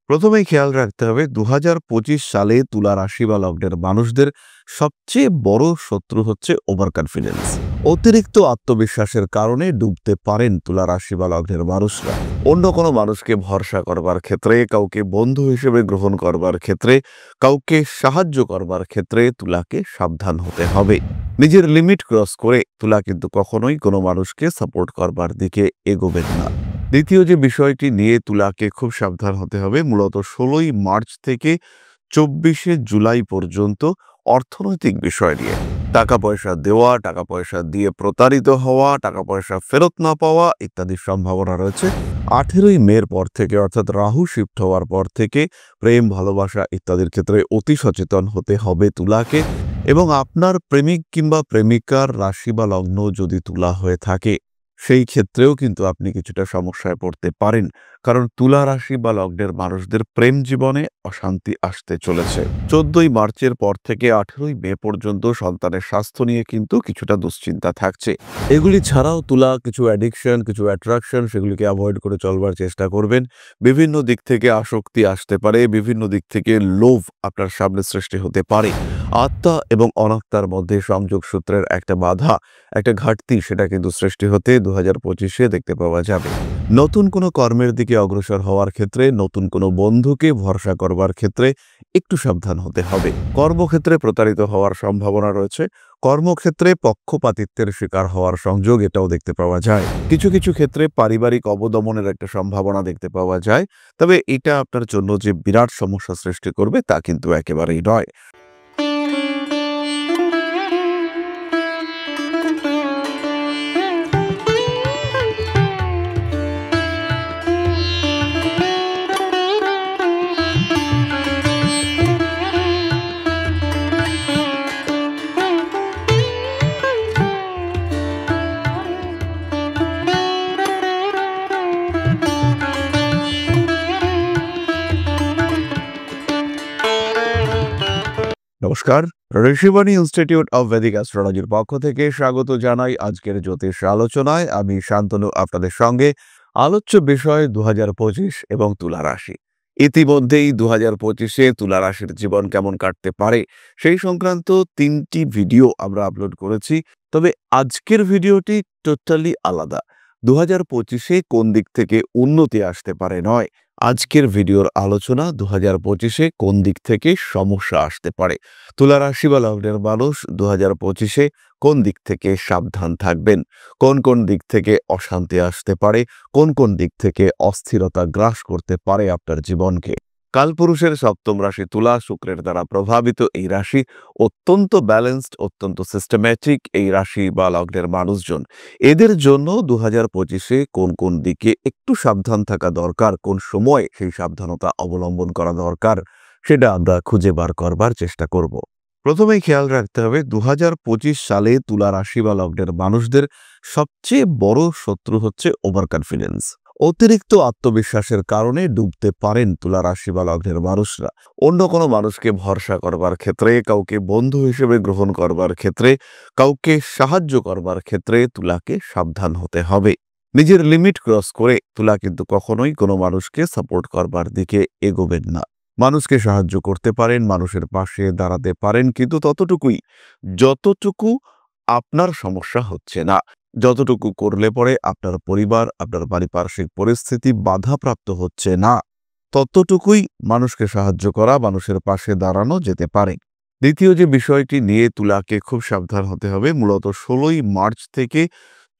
প্রথমেই খেয়াল রাখতে হবে ২০২৫ সালে তুলা রাশি বা লগ্নের মানুষদের সবচেয়ে বড় শত্রু হচ্ছে ওভার কনফিডেন্স। অতিরিক্ত আত্মবিশ্বাসের কারণে ডুবতে পারেন তুলা রাশি বা লগ্নের মানুষরা। অন্য কোনো মানুষকে ভরসা করবার ক্ষেত্রে, কাউকে বন্ধু হিসেবে গ্রহণ করবার ক্ষেত্রে, কাউকে সাহায্য করবার ক্ষেত্রে তুলাকে সাবধান হতে হবে। নিজের লিমিট ক্রস করে তুলা কিন্তু কখনোই কোনো মানুষকে সাপোর্ট করবার দিকে এগোবেন না। দ্বিতীয় যে বিষয়টি নিয়ে তুলাকে খুব সাবধান হতে হবে, মূলত ১৬ই মার্চ থেকে ২৪শে জুলাই পর্যন্ত অর্থনৈতিক বিষয় নিয়ে টাকা পয়সা দেওয়া, টাকা পয়সা দিয়ে প্রতারিত হওয়া, টাকা পয়সা ফেরত না পাওয়া ইত্যাদির সম্ভাবনা রয়েছে। ১৮ই মের পর থেকে অর্থাৎ রাহু শিফট হওয়ার পর থেকে প্রেম, ভালোবাসা ইত্যাদির ক্ষেত্রে অতি সচেতন হতে হবে তুলাকে। এবং আপনার প্রেমিক কিংবা প্রেমিকার রাশি বা লগ্ন যদি তুলা হয়ে থাকে, সেই ক্ষেত্রেও কিন্তু আপনি কিছুটা সমস্যায় পড়তে পারেন, কারণ তুলা রাশি বা লগ্নের মানুষদের প্রেম জীবনে অশান্তি আসতে চলেছে। ১৪ই মার্চের পর থেকে ১৮ই মে পর্যন্ত সন্তানের স্বাস্থ্য নিয়ে কিন্তু কিছুটা দুশ্চিন্তা থাকছে। এগুলি ছাড়াও তুলা কিছু অ্যাডিকশন, কিছু অ্যাট্রাকশন, সেগুলিকে অ্যাভয়েড করে চলবার চেষ্টা করবেন। বিভিন্ন দিক থেকে আসক্তি আসতে পারে, বিভিন্ন দিক থেকে লোভ আপনার সামনে সৃষ্টি হতে পারে। আত্মা এবং অনাত্মার মধ্যে সংযোগ সূত্রের একটা বাধা, একটা ঘাটতি, সেটা কিন্তু সৃষ্টি হতে ২০২৫-এ দেখতে পাওয়া যাবে। নতুন কোনো কর্মের দিকে অগ্রসর হওয়ার ক্ষেত্রে, নতুন কোনো বন্ধুকে ভরসা করবার ক্ষেত্রে একটু সাবধান হতে হবে। কর্মক্ষেত্রে প্রতারিত হওয়ার সম্ভাবনা রয়েছে। কর্মক্ষেত্রে পক্ষপাতিত্বের শিকার হওয়ার সংযোগ এটাও দেখতে পাওয়া যায়। কিছু কিছু ক্ষেত্রে পারিবারিক অবদমনের একটা সম্ভাবনা দেখতে পাওয়া যায়। তবে এটা আপনার জন্য যে বিরাট সমস্যা সৃষ্টি করবে তা কিন্তু একেবারেই নয়। নমস্কার, ঋষিবাণী ইনস্টিটিউট অব ভেদিক অ্যাস্ট্রোলজির পক্ষ থেকে স্বাগত জানাই আজকের জ্যোতিষ আলোচনায়। আমি শান্তনু আপনাদের সঙ্গে। আলোচ্য বিষয় ২০২৫ এবং তুলা রাশি। ইতিমধ্যেই ২০২৫-এ তুলা রাশির জীবন কেমন কাটতে পারে সেই সংক্রান্ত ৩টি ভিডিও আমরা আপলোড করেছি। তবে আজকের ভিডিওটি টোটালি আলাদা। ২০২৫-এ কোন দিক থেকে উন্নতি আসতে পারে নয়, আজকের ভিডিওর আলোচনা ২০২৫-এ কোন দিক থেকে সমস্যা আসতে পারে। তুলা রাশি বা লগ্নের মানুষ ২০২৫-এ কোন দিক থেকে সাবধান থাকবেন, কোন কোন দিক থেকে অশান্তি আসতে পারে, কোন কোন দিক থেকে অস্থিরতা গ্রাস করতে পারে আপনার জীবনকে। কালপুরুষের সপ্তম রাশি তুলা, শুক্রের দ্বারা প্রভাবিত এই রাশি অত্যন্ত ব্যালেন্সড, অত্যন্ত সিস্টেম্যাটিক এই রাশি বা লগ্নের মানুষজন। এদের জন্য ২০২৫-এ কোন কোন দিকে একটু সাবধান থাকা দরকার, কোন সময় সেই সাবধানতা অবলম্বন করা দরকার, সেটা আমরা খুঁজে বার করবার চেষ্টা করব। প্রথমেই খেয়াল রাখতে হবে ২০২৫ সালে তুলা রাশি বা লগ্নের মানুষদের সবচেয়ে বড় শত্রু হচ্ছে ওভার কনফিডেন্স। অতিরিক্ত আত্মবিশ্বাসের কারণে ডুবতে পারেন তুলা রাশি বা লগ্নের মানুষরা। অন্য কোনো মানুষকে ভরসা করবার ক্ষেত্রে, কাউকে বন্ধু হিসেবে গ্রহণ করবার ক্ষেত্রে, কাউকে সাহায্য করবার ক্ষেত্রে তুলাকে সাবধান হতে হবে। নিজের লিমিট ক্রস করে তুলা কিন্তু কখনোই কোনো মানুষকে সাপোর্ট করবার দিকে এগোবেন না। মানুষকে সাহায্য করতে পারেন, মানুষের পাশে দাঁড়াতে পারেন, কিন্তু ততটুকুই, যতটুকু আপনার সমস্যা হচ্ছে না, যতটুকু করলে পরে আপনার পরিবার, আপনার পারিপার্শ্বিক পরিস্থিতি বাধাপ্রাপ্ত হচ্ছে না, ততটুকুই মানুষকে সাহায্য করা, মানুষের পাশে দাঁড়ানো যেতে পারে। দ্বিতীয় যে বিষয়টি নিয়ে তুলাকে খুব সাবধান হতে হবে, মূলত ১৬ই মার্চ থেকে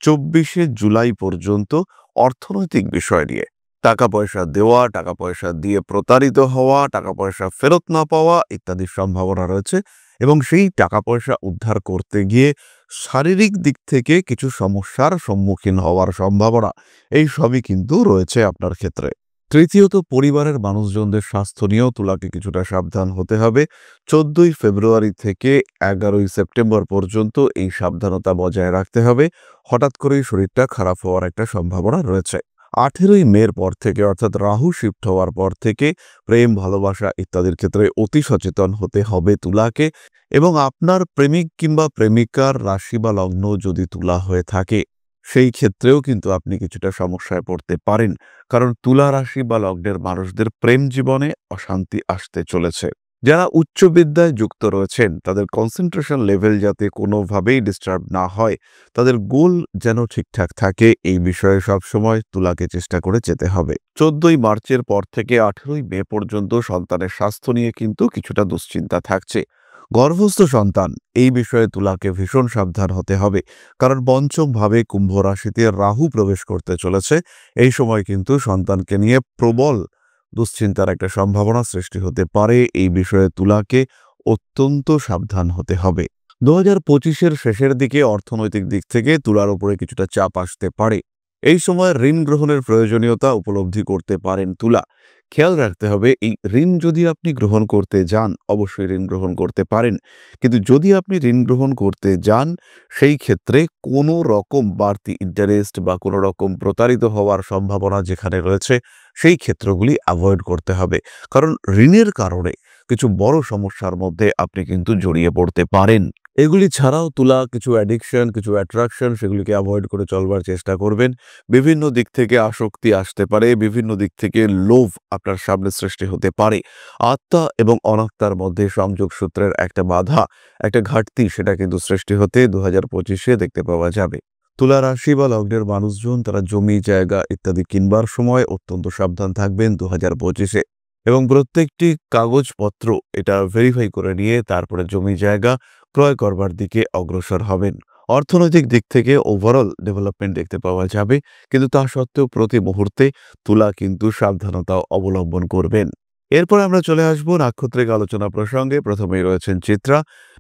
২৪শে জুলাই পর্যন্ত অর্থনৈতিক বিষয় নিয়ে টাকা পয়সা দেওয়া, টাকা পয়সা দিয়ে প্রতারিত হওয়া, টাকা পয়সা ফেরত না পাওয়া ইত্যাদির সম্ভাবনা রয়েছে। এবং সেই টাকা পয়সা উদ্ধার করতে গিয়ে শারীরিক দিক থেকে কিছু সমস্যার সম্মুখীন হওয়ার সম্ভাবনা, এই সবই কিন্তু রয়েছে আপনার ক্ষেত্রে। তৃতীয়ত, পরিবারের মানুষজনদের স্বাস্থ্য নিয়েও তুলাকে কিছুটা সাবধান হতে হবে। ১৪ই ফেব্রুয়ারি থেকে ১১ই সেপ্টেম্বর পর্যন্ত এই সাবধানতা বজায় রাখতে হবে। হঠাৎ করেই শরীরটা খারাপ হওয়ার একটা সম্ভাবনা রয়েছে। ১৮ই মের পর থেকে অর্থাৎ রাহু শিফট হওয়ার পর থেকে প্রেম, ভালোবাসা ইত্যাদির ক্ষেত্রে অতি সচেতন হতে হবে তুলাকে। এবং আপনার প্রেমিক কিংবা প্রেমিকার রাশি বা লগ্ন যদি তুলা হয়ে থাকে, সেই ক্ষেত্রেও কিন্তু আপনি কিছুটা সমস্যায় পড়তে পারেন, কারণ তুলা রাশি বা লগ্নের মানুষদের প্রেম জীবনে অশান্তি আসতে চলেছে। যারা উচ্চ বিদ্যায় যুক্ত রয়েছেন তাদের কনসেন্ট্রেশন লেভেল যাতে কোনোভাবেই ডিস্টার্ব না হয়, তাদের গোল যেন ঠিকঠাক থাকে, এই বিষয়ে সবসময় তুলাকে চেষ্টা করে যেতে হবে। 14ই মার্চের পর থেকে 18ই মে পর্যন্ত সন্তানের স্বাস্থ্য নিয়ে কিন্তু কিছুটা দুশ্চিন্তা থাকছে। গর্ভস্থ সন্তান, এই বিষয়ে তুলাকে ভীষণ সাবধান হতে হবে, কারণ পঞ্চম ভাবে কুম্ভ রাশিতে রাহু প্রবেশ করতে চলেছে। এই সময় কিন্তু সন্তানকে নিয়ে প্রবল দুশ্চিন্তার একটা সম্ভাবনা সৃষ্টি হতে পারে। এই বিষয়ে তুলাকে অত্যন্ত সাবধান হতে হবে। 2025-এর শেষের দিকে অর্থনৈতিক দিক থেকে তুলার উপরে কিছুটা চাপ আসতে পারে। এই সময় ঋণ গ্রহণের প্রয়োজনীয়তা উপলব্ধি করতে পারেন তুলা। খেয়াল রাখতে হবে, এই ঋণ যদি আপনি গ্রহণ করতে যান অবশ্যই ঋণ গ্রহণ করতে পারেন, কিন্তু যদি আপনি ঋণ গ্রহণ করতে যান সেই ক্ষেত্রে কোনো রকম বাড়তি ইন্টারেস্ট বা কোনো রকম প্রতারিত হওয়ার সম্ভাবনা যেখানে রয়েছে সেই ক্ষেত্রগুলি অ্যাভয়েড করতে হবে, কারণ ঋণের কারণে কিছু বড় সমস্যার মধ্যে আপনি কিন্তু জড়িয়ে পড়তে পারেন। এগুলি ছাড়াও তুলা কিছু অ্যাডিকশন, কিছু অ্যাট্রাকশন সেগুলিকে অ্যাভয়েড করে চলবার চেষ্টা করবেন। বিভিন্ন দিক থেকে আসক্তি আসতে পারে, বিভিন্ন দিক থেকে লোভ আপনার সামনে সৃষ্টি হতে পারে। আত্মা এবং অনাত্মার মধ্যে সংযোগ সূত্রের একটা বাধা, একটা ঘাটতি সেটা কিন্তু সৃষ্টি হতে 2025-এ দেখতে পাওয়া যাবে। তুলা রাশি বা লগ্নের মানুষজন তারা জমি জায়গা ইত্যাদি কিনবার সময় অত্যন্ত সাবধান থাকবেন 2025-এ, এবং প্রত্যেকটি কাগজপত্র এটা ভেরিফাই করে নিয়ে তারপরে জমি জায়গা ক্রয় করবার দিকে অগ্রসর হবেন। অর্থনৈতিক দিক থেকে ওভারঅল ডেভেলপমেন্ট দেখতে পাওয়া যাবে, কিন্তু তা সত্ত্বেও প্রতি মুহূর্তে তুলা কিন্তু সাবধানতা অবলম্বন করবেন। এরপর আমরা চলে আসব নাক্ষত্রিক আলোচনা প্রসঙ্গে। প্রথমেই রয়েছেন চিত্রা।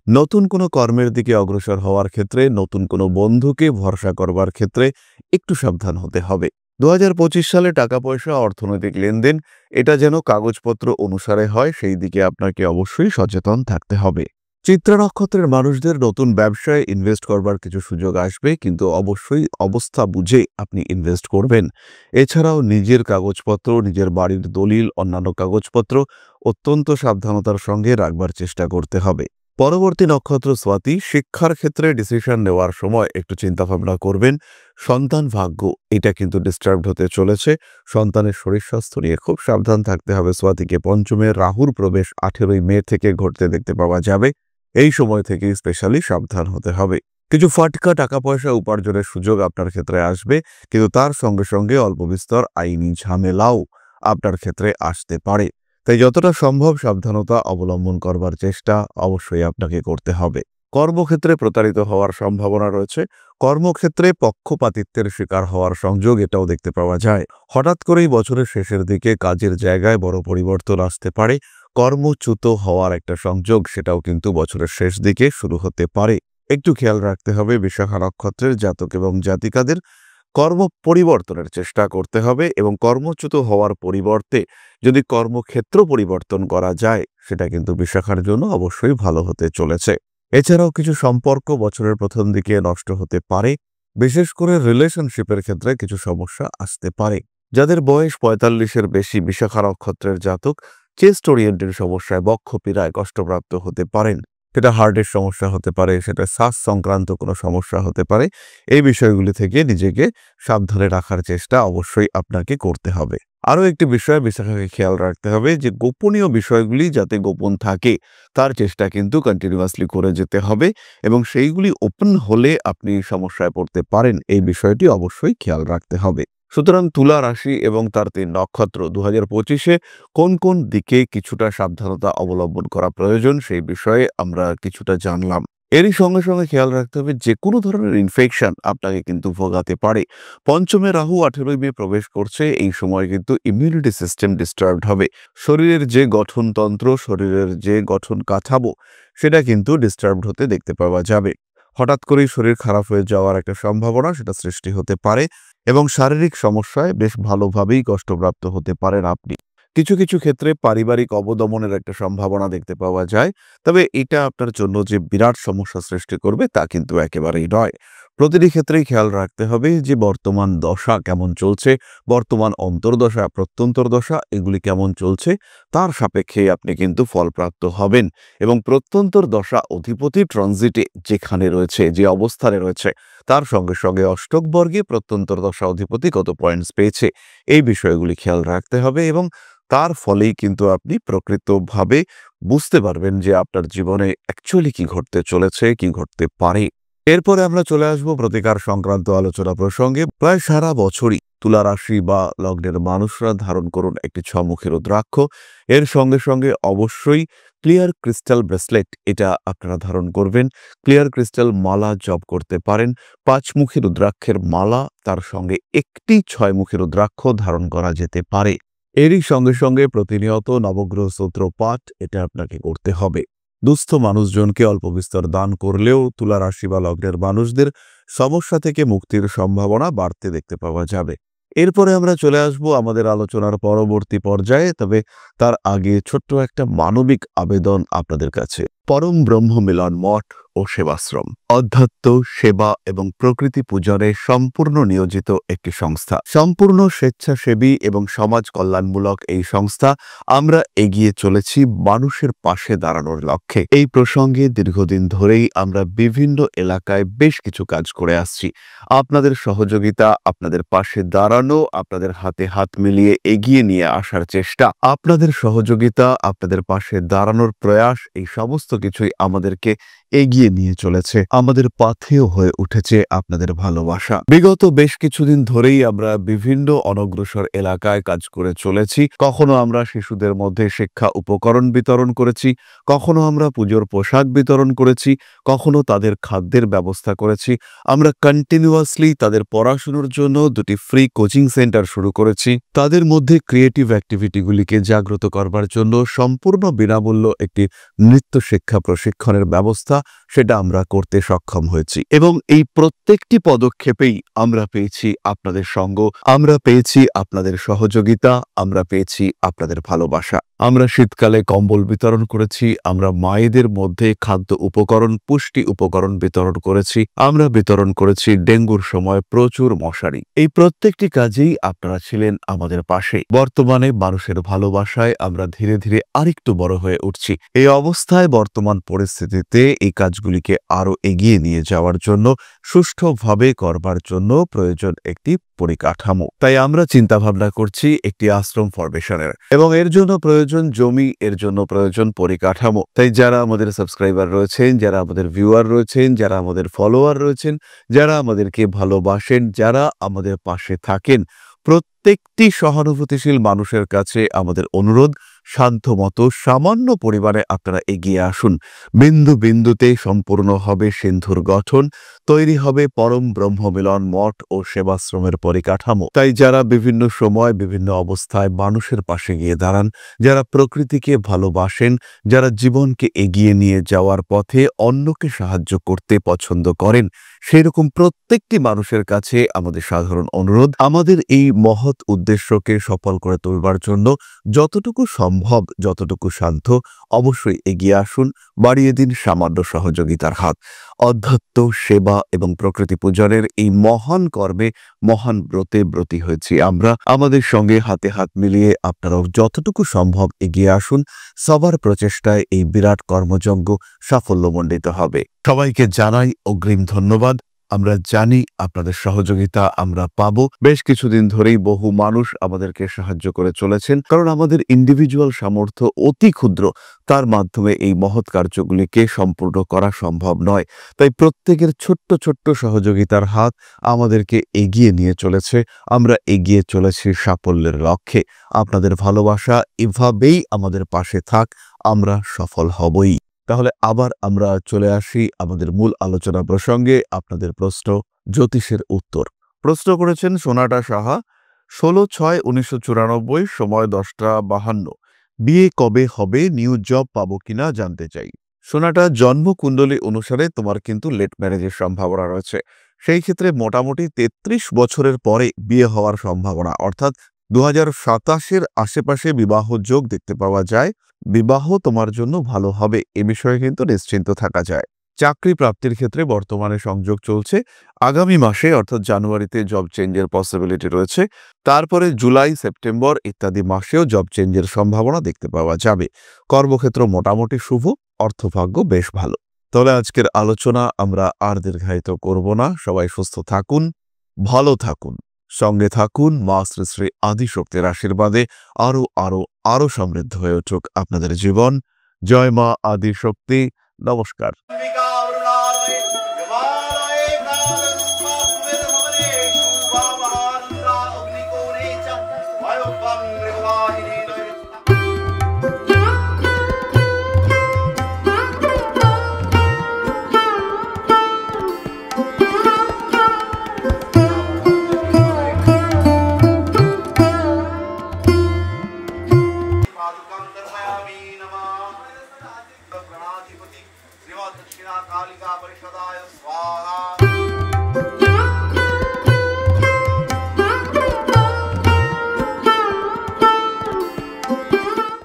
নতুন কোনো কর্মের দিকে অগ্রসর হওয়ার ক্ষেত্রে, নতুন কোনো বন্ধুকে ভরসা করবার ক্ষেত্রে একটু সাবধান হতে হবে। 2025 সালে টাকা পয়সা, অর্থনৈতিক লেনদেন এটা যেন কাগজপত্র অনুসারে হয় সেই দিকে আপনাকে অবশ্যই সচেতন থাকতে হবে। চিত্রা নক্ষত্রের মানুষদের নতুন ব্যবসায় ইনভেস্ট করবার কিছু সুযোগ আসবে, কিন্তু অবশ্যই অবস্থা বুঝে আপনি ইনভেস্ট করবেন। এছাড়াও নিজের কাগজপত্র, নিজের বাড়ির দলিল, অন্যান্য কাগজপত্র অত্যন্ত সাবধানতার সঙ্গে রাখবার চেষ্টা করতে হবে। পরবর্তী নক্ষত্র স্বাতী। শিক্ষার ক্ষেত্রে ডিসিশন নেওয়ার সময় একটু চিন্তাভাবনা করবেন। সন্তান ভাগ্য এটা কিন্তু ডিস্টার্বড হতে চলেছে। সন্তানের শরীর স্বাস্থ্য নিয়ে খুব সাবধান থাকতে হবে স্বাতীকে। পঞ্চমে রাহুর প্রবেশ 18ই মে থেকে ঘটতে দেখতে পাওয়া যাবে। এই সময় থেকে স্পেশালি সাবধান হতে হবে। কিছু ফাটকা টাকা পয়সা উপার্জনের সুযোগ আপনার ক্ষেত্রে আসবে, কিন্তু তার সঙ্গে সঙ্গে অল্প বিস্তর আইনি ঝামেলাও আপনার ক্ষেত্রে আসতে পারে। তাই যতটা সম্ভব সাবধানতা অবলম্বন করবার চেষ্টা অবশ্যই আপনাকে করতে হবে। কর্মক্ষেত্রে প্রতারিত হওয়ার সম্ভাবনা রয়েছে। কর্মক্ষেত্রে পক্ষপাতিত্বের শিকার হওয়ার সংযোগ এটাও দেখতে পাওয়া যায়। হঠাৎ করেই বছরের শেষের দিকে কাজের জায়গায় বড় পরিবর্তন আসতে পারে। কর্মচ্যুত হওয়ার একটা সংযোগ সেটাও কিন্তু বছরের শেষ দিকে শুরু হতে পারে। একটু খেয়াল রাখতে হবে বিশাখা নক্ষত্রের জাতক এবং জাতিকাদের। কর্ম পরিবর্তনের চেষ্টা করতে হবে, এবং কর্মচ্যুত হওয়ার পরিবর্তে যদি কর্মক্ষেত্র পরিবর্তন করা যায় সেটা কিন্তু বিশাখার জন্য অবশ্যই ভালো হতে চলেছে। এছাড়াও কিছু সম্পর্ক বছরের প্রথম দিকে নষ্ট হতে পারে। বিশেষ করে রিলেশনশিপের ক্ষেত্রে কিছু সমস্যা আসতে পারে। যাদের বয়স 45-এর বেশি বিশাখা নক্ষত্রের জাতক চেস্ট ওরিয়েন্টেড সমস্যায়, বক্ষপীড়ায় কষ্টপ্রাপ্ত হতে পারেন। সেটা হার্টের সমস্যা হতে পারে, সেটা শ্বাস সংক্রান্ত কোনো সমস্যা হতে পারে। এই বিষয়গুলি থেকে নিজেকে সাবধানে রাখার চেষ্টা অবশ্যই আপনাকে করতে হবে। আরও একটি বিষয় বিশাখাকে খেয়াল রাখতে হবে যে গোপনীয় বিষয়গুলি যাতে গোপন থাকে তার চেষ্টা কিন্তু কন্টিনিউয়াসলি করে যেতে হবে, এবং সেইগুলি ওপেন হলে আপনি সমস্যায় পড়তে পারেন, এই বিষয়টি অবশ্যই খেয়াল রাখতে হবে। সুতরাং তুলা রাশি এবং তার 3 নক্ষত্র 2025-এ কোন কোন দিকে কিছুটা সাবধানতা অবলম্বন করা প্রয়োজন সেই বিষয়ে আমরা কিছুটা জানলাম। এরই সঙ্গে সঙ্গে খেয়াল রাখতে হবে যে কোনো ধরনের ইনফেকশন আপনাকে কিন্তু ভোগাতে পারে। পঞ্চমে রাহু 18ই মে প্রবেশ করছে। এই সময় কিন্তু ইমিউনিটি সিস্টেম ডিস্টার্বড হবে। শরীরের যে গঠনতন্ত্র, শরীরের যে গঠন কাঠামো সেটা কিন্তু ডিস্টার্বড হতে দেখতে পাওয়া যাবে। হঠাৎ করেই শরীর খারাপ হয়ে যাওয়ার একটা সম্ভাবনা সেটা সৃষ্টি হতে পারে, এবং শারীরিক সমস্যায় বেশ ভালোভাবেই কষ্টপ্রাপ্ত হতে পারেন আপনি। কিছু কিছু ক্ষেত্রে পারিবারিক অবদমনের একটা সম্ভাবনা দেখতে পাওয়া যায়, তবে এটা আপনার জন্য যে বিরাট সমস্যা সৃষ্টি করবে তা কিন্তু একেবারেই নয়। প্রতিটি ক্ষেত্রেই খেয়াল রাখতে হবে যে বর্তমান দশা কেমন চলছে, বর্তমান অন্তর্দশা, প্রত্যন্তর দশা এগুলি কেমন চলছে, তার সাপেক্ষে আপনি কিন্তু ফলপ্রাপ্ত হবেন। এবং প্রত্যন্তর দশা অধিপতি ট্রানজিটে যেখানে রয়েছে, যে অবস্থানে রয়েছে, তার সঙ্গে সঙ্গে অষ্টক বর্গে প্রত্যন্তর দশা অধিপতি কত পয়েন্টস পেয়েছে, এই বিষয়গুলি খেয়াল রাখতে হবে। এবং তার ফলেই কিন্তু আপনি প্রকৃতভাবে বুঝতে পারবেন যে আপনার জীবনে অ্যাকচুয়ালি কি ঘটতে চলেছে, কি ঘটতে পারে। এরপরে আমরা চলে আসব প্রতিকার সংক্রান্ত আলোচনা প্রসঙ্গে। প্রায় সারা বছরই তুলা রাশি বা লগ্নের মানুষরা ধারণ করুন একটি ছমুখী রুদ্রাক্ষ। এর সঙ্গে সঙ্গে অবশ্যই ক্লিয়ার ক্রিস্টাল ব্রেসলেট এটা আপনারা ধারণ করবেন। ক্লিয়ার ক্রিস্টাল মালা জপ করতে পারেন। পাঁচমুখী রুদ্রাক্ষের মালা, তার সঙ্গে একটি ছয়মুখী রুদ্রাক্ষ ধারণ করা যেতে পারে। এরই সঙ্গে সঙ্গে প্রতিনিয়ত নবগ্রহ স্তোত্র পাঠ এটা আপনাকে করতে হবে। দুস্থ মানুষজনকে অল্প বিস্তর দান করলেও তুলা রাশি বা লগ্নের মানুষদের সমস্যা থেকে মুক্তির সম্ভাবনা বাড়তে দেখতে পাওয়া যাবে। এরপরে আমরা চলে আসব আমাদের আলোচনার পরবর্তী পর্যায়ে, তবে তার আগে ছোট্ট একটা মানবিক আবেদন আপনাদের কাছে। পরম ব্রহ্ম মিলন মঠ ও সেবাশ্রম অধ্যাত্ম, সেবা এবং প্রকৃতি পূজনে সম্পূর্ণ নিয়োজিত একটি সংস্থা। সম্পূর্ণ স্বেচ্ছাসেবী এবং সমাজ কল্যাণমূলক এই সংস্থা আমরা এগিয়ে চলেছি মানুষের পাশে দাঁড়ানোর লক্ষ্যে। এই প্রসঙ্গে দীর্ঘদিন ধরেই আমরা বিভিন্ন এলাকায় বেশ কিছু কাজ করে আসছি। আপনাদের সহযোগিতা, আপনাদের পাশে দাঁড়ানো, আপনাদের হাতে হাত মিলিয়ে এগিয়ে নিয়ে আসার চেষ্টা, আপনাদের সহযোগিতা, আপনাদের পাশে দাঁড়ানোর প্রয়াস, এই সমস্ত কিছুই আমাদেরকে এগিয়ে নিয়ে চলেছে। আমাদের পাথেয় হয়ে উঠেছে আপনাদের ভালোবাসা। বিগত বেশ কিছুদিন ধরেই আমরা বিভিন্ন অনগ্রসর এলাকায় কাজ করে চলেছি। কখনো আমরা শিশুদের মধ্যে শিক্ষা উপকরণ বিতরণ করেছি, কখনো আমরা পুজোর পোশাক বিতরণ করেছি, কখনো তাদের খাদ্যের ব্যবস্থা করেছি। আমরা কন্টিনিউয়াসলি তাদের পড়াশোনার জন্য দুটি ফ্রি কোচিং সেন্টার শুরু করেছি। তাদের মধ্যে ক্রিয়েটিভ অ্যাক্টিভিটিগুলিকে জাগ্রত করবার জন্য সম্পূর্ণ বিনামূল্য একটি নৃত্য শিক্ষা প্রশিক্ষণের ব্যবস্থা সেটা আমরা করতে সক্ষম হয়েছি। এবং এই প্রত্যেকটি পদক্ষেপেই আমরা পেয়েছি আপনাদের সঙ্গ, আমরা পেয়েছি আপনাদের সহযোগিতা, আমরা পেয়েছি আপনাদের ভালোবাসা। আমরা শীতকালে কম্বল বিতরণ করেছি, আমরা মায়েদের মধ্যে খাদ্য উপকরণ, পুষ্টি উপকরণ বিতরণ করেছি, আমরা বিতরণ করেছি ডেঙ্গুর সময় প্রচুর মশারি। এই প্রত্যেকটি কাজেই আপনারা ছিলেন আমাদের পাশে। বর্তমানে মানুষের ভালোবাসায় আমরা ধীরে ধীরে আরেকটু বড় হয়ে উঠছি। এই অবস্থায় বর্তমান পরিস্থিতিতে এই কাজগুলিকে আরো এগিয়ে নিয়ে যাওয়ার জন্য, সুষ্ঠুভাবে করবার জন্য প্রয়োজন একটি পরিকাঠামো। তাই আমরা চিন্তা ভাবনা করছি একটি আশ্রম ফরমেশনের, এবং এর জন্য প্রয়োজন জমি, এর জন্য প্রয়োজন পরিকাঠামো। তাই যারা আমাদের সাবস্ক্রাইবার রয়েছেন, যারা আমাদের ভিউয়ার রয়েছেন, যারা আমাদের ফলোয়ার রয়েছেন, যারা আমাদেরকে ভালোবাসেন, যারা আমাদের পাশে থাকেন, প্রত্যেকটি সহানুভূতিশীল মানুষের কাছে আমাদের অনুরোধ, সাধ্যমতো সামান্য পরিমাণে আপনারা এগিয়ে আসুন। বিন্দু বিন্দুতে সম্পূর্ণ হবে সিন্ধুর গঠন, তৈরি হবে পরম ব্রহ্ম মিলন মঠ ও সেবাশ্রমের পরিকাঠামো। তাই যারা বিভিন্ন সময় বিভিন্ন অবস্থায় মানুষের পাশে গিয়ে দাঁড়ান, যারা প্রকৃতিকে ভালোবাসেন, যারা জীবনকে এগিয়ে নিয়ে যাওয়ার পথে অন্যকে সাহায্য করতে পছন্দ করেন, সেরকম প্রত্যেকটি মানুষের কাছে আমাদের সাধারণ অনুরোধ, আমাদের এই মহৎ উদ্দেশ্যকে সফল করে তুলবার জন্য যতটুকু সম্ভব, যতটুকু সাধ্য, অবশ্যই এগিয়ে আসুন, বাড়িয়ে দিন সামান্য সহযোগিতার হাত। অধ্যাত্ম, সেবা এবং প্রকৃতি পূজনের এই মহান কর্মে, মহান ব্রতে ব্রতী হয়েছি আমরা। আমাদের সঙ্গে হাতে হাত মিলিয়ে আপনারাও যতটুকু সম্ভব এগিয়ে আসুন। সবার প্রচেষ্টায় এই বিরাট কর্মযজ্ঞ সাফল্যমণ্ডিত হবে। সবাইকে জানাই অগ্রিম ধন্যবাদ। আমরা জানি আপনাদের সহযোগিতা আমরা পাবো। বেশ কিছুদিন ধরেই বহু মানুষ আমাদেরকে সাহায্য করে চলেছেন, কারণ আমাদের ইন্ডিভিজুয়াল সামর্থ্য অতি ক্ষুদ্র, তার মাধ্যমে এই মহৎ কার্যগুলিকে সম্পূর্ণ করা সম্ভব নয়। তাই প্রত্যেকের ছোট্ট ছোট্ট সহযোগিতার হাত আমাদেরকে এগিয়ে নিয়ে চলেছে। আমরা এগিয়ে চলেছি সাফল্যের লক্ষ্যে। আপনাদের ভালোবাসা এভাবেই আমাদের পাশে থাক, আমরা সফল হবই। তাহলে আবার আমরা চলে আসি আমাদের মূল আলোচনা প্রসঙ্গে। আপনাদের প্রশ্ন, জ্যোতিষের উত্তর। প্রশ্ন করেছেন সোনাটা সাহা, 16/6/1994, সময় 10টা 52। বিয়ে কবে হবে, নিউ জব পাবো কিনা জানতে চাই। সোনাটা, জন্মকুণ্ডলী অনুসারে তোমার কিন্তু লেট ম্যারেজের সম্ভাবনা রয়েছে। সেই ক্ষেত্রে মোটামুটি 33 বছরের পরে বিয়ে হওয়ার সম্ভাবনা, অর্থাৎ 2027-এর আশেপাশে বিবাহ যোগ দেখতে পাওয়া যায়। বিবাহ তোমার জন্য ভালো হবে, এ বিষয়ে কিন্তু নিশ্চিন্ত থাকা যায়। চাকরি প্রাপ্তির ক্ষেত্রে বর্তমানে সংযোগ চলছে। আগামী মাসে অর্থাৎ জানুয়ারিতে জব চেঞ্জের পসিবিলিটি রয়েছে। তারপরে জুলাই, সেপ্টেম্বর ইত্যাদি মাসেও জব চেঞ্জের সম্ভাবনা দেখতে পাওয়া যাবে। কর্মক্ষেত্র মোটামুটি শুভ, অর্থভাগ্য বেশ ভালো। তাহলে আজকের আলোচনা আমরা আর দীর্ঘায়িত করব না। সবাই সুস্থ থাকুন, ভালো থাকুন, সঙ্গে থাকুন। মা শ্রী শ্রী আদিশক্তির আশীর্বাদে আরো আরো আরো সমৃদ্ধ হয়ে উঠুক আপনাদের জীবন। জয় মা আদিশক্তি। নমস্কার। गणाधिपति श्रीमद् दक्षिणा कालिका परिषदाय स्वाहा।